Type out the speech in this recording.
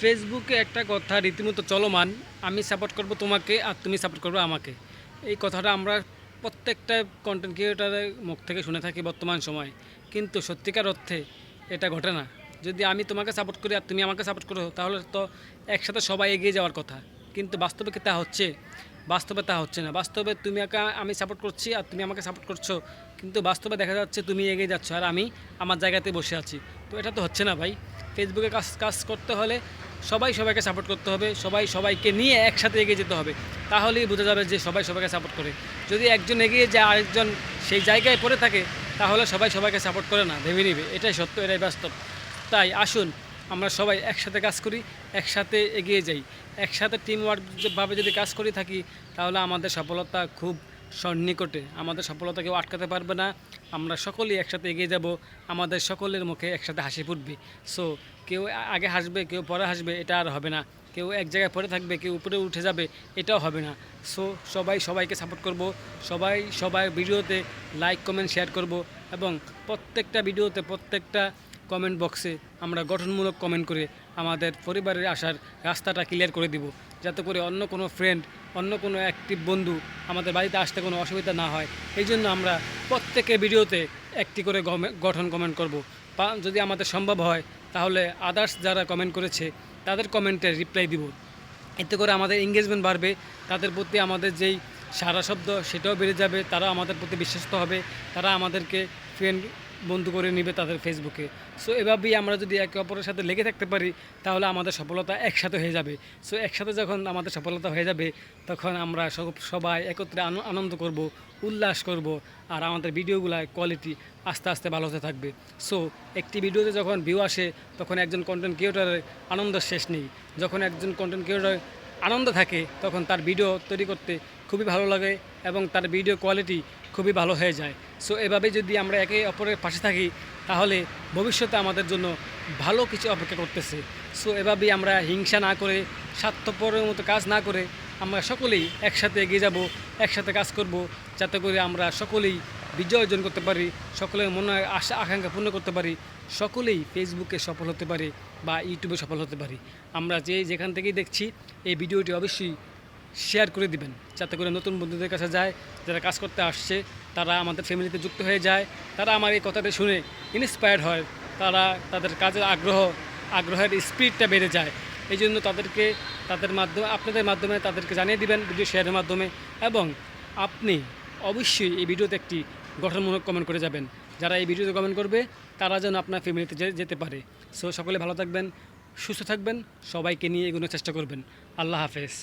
ফেসবুকে একটা কথা রীতিমতো চলমান, আমি সাপোর্ট করব তোমাকে আর তুমি সাপোর্ট করবে আমাকে। এই কথাটা আমরা প্রত্যেকটা কন্টেন্ট ক্রিয়েটারের মুখ থেকে শুনে থাকি বর্তমান সময়ে, কিন্তু সত্যিকার অর্থে এটা ঘটে না। যদি আমি তোমাকে সাপোর্ট করি আর তুমি আমাকে সাপোর্ট করো, তাহলে তো একসাথে সবাই এগিয়ে যাওয়ার কথা, কিন্তু বাস্তবে কি তা হচ্ছে? বাস্তবে তা হচ্ছে না। বাস্তবে তুমি আমি সাপোর্ট করছি আর তুমি আমাকে সাপোর্ট করছো, কিন্তু বাস্তবে দেখা যাচ্ছে তুমি এগিয়ে যাচ্ছ আর আমি আমার জায়গাতে বসে আছি। তো এটা তো হচ্ছে না ভাই। ফেসবুকে কাজ কাজ করতে হলে সবাই সবাইকে সাপোর্ট করতে হবে, সবাই সবাইকে নিয়ে একসাথে এগিয়ে যেতে হবে, তাহলেই বোঝা যাবে যে সবাই সবাইকে সাপোর্ট করে। যদি একজন এগিয়ে যায় আরেকজন সেই জায়গায় পড়ে থাকে, তাহলে সবাই সবাইকে সাপোর্ট করে না, ভেবে নিবে। এটাই সত্য, এটাই বাস্তব। তাই আসুন আমরা সবাই একসাথে কাজ করি, একসাথে এগিয়ে যাই, একসাথে টিম ওয়ার্কভাবে যদি কাজ করে থাকি, তাহলে আমাদের সফলতা খুব সন্নিকটে। আমাদের সফলতা কেউ আটকাতে পারবে না। আমরা সকলেই একসাথে এগিয়ে যাব, আমাদের সকলের মুখে একসাথে হাসি ফুটবে। সো কেউ আগে হাসবে, কেউ পরে হাসবে, এটা আর হবে না। কেউ এক জায়গায় পড়ে থাকবে, কেউ উপরে উঠে যাবে, এটাও হবে না। সো সবাই সবাইকে সাপোর্ট করব, সবাই সবাই ভিডিওতে লাইক কমেন্ট শেয়ার করব, এবং প্রত্যেকটা ভিডিওতে প্রত্যেকটা কমেন্ট বক্সে আমরা গঠনমূলক কমেন্ট করে আমাদের পরিবারের আসার রাস্তাটা ক্লিয়ার করে দিব, যাতে করে অন্য কোনো ফ্রেন্ড, অন্য কোনো অ্যাক্টিভ বন্ধু আমাদের বাড়িতে আসতে কোনো অসুবিধা না হয়। এই জন্য আমরা প্রত্যেকের ভিডিওতে একটি করে গঠন কমেন্ট করব। যদি আমাদের সম্ভব হয়, তাহলে আদার্স যারা কমেন্ট করেছে তাদের কমেন্টের রিপ্লাই দিব। এতে করে আমাদের এঙ্গেজমেন্ট বাড়বে, তাদের প্রতি আমাদের যেই সারা শব্দ সেটাও বেড়ে যাবে, তারা আমাদের প্রতি বিশ্বস্ত হবে, তারা আমাদেরকে ফ্রেন্ড বন্ধু করে নেবে তাদের ফেসবুকে। সো এভাবেই আমরা যদি একে অপরের সাথে লেগে থাকতে পারি, তাহলে আমাদের সফলতা একসাথে হয়ে যাবে। সো একসাথে যখন আমাদের সফলতা হয়ে যাবে, তখন আমরা সবাই একত্রে আনন্দ করব, উল্লাস করব, আর আমাদের ভিডিওগুলোর কোয়ালিটি আস্তে আস্তে ভালো হতে থাকবে। সো একটি ভিডিওতে যখন ভিউ আসে, তখন একজন কন্টেন্ট ক্রিয়েটরের আনন্দ শেষ নেই। যখন একজন কন্টেন্ট ক্রিয়েটর আনন্দ থাকে, তখন তার ভিডিও তৈরি করতে খুবই ভালো লাগে এবং তার ভিডিও কোয়ালিটি খুবই ভালো হয়ে যায়। সো এভাবে যদি আমরা একে অপরের পাশে থাকি, তাহলে ভবিষ্যতে আমাদের জন্য ভালো কিছু অপেক্ষা করতেছে। সো এভাবেই আমরা হিংসা না করে, স্বার্থপরের মতো কাজ না করে, আমরা সকলেই একসাথে এগিয়ে যাব, একসাথে কাজ করব, যাতে করে আমরা সকলেই বিজয় অর্জন করতে পারি, সকলের মনে আশা আকাঙ্ক্ষা পূর্ণ করতে পারি, সকলেই ফেসবুকে সফল হতে পারি বা ইউটিউবে সফল হতে পারি। আমরা যেখান থেকেই দেখছি, এই ভিডিওটি অবশ্যই শেয়ার করে দিবেন, যাতে করে নতুন বন্ধুদের কাছে যায়, যারা কাজ করতে আসছে তারা আমাদের ফ্যামিলিতে যুক্ত হয়ে যায়, তারা আমার এই কথাটা শুনে ইন্সপায়ার্ড হয়, তারা তাদের কাজের আগ্রহের স্পিডটা বেড়ে যায়। এই জন্য তাদের মাধ্যমে, আপনাদের মাধ্যমে তাদেরকে জানিয়ে দিবেন ভিডিও শেয়ারের মাধ্যমে, এবং আপনি অবশ্যই এই ভিডিওতে একটি গঠনমূলক কমেন্ট করে যাবেন। যারা এই ভিডিওতে কমেন্ট করবে, তারা যেন আপনার ফ্যামিলিতে যেতে পারে। সো সকলে ভালো থাকবেন, সুস্থ থাকবেন, সবাইকে নিয়ে এগোনোর চেষ্টা করবেন। আল্লাহ হাফেজ।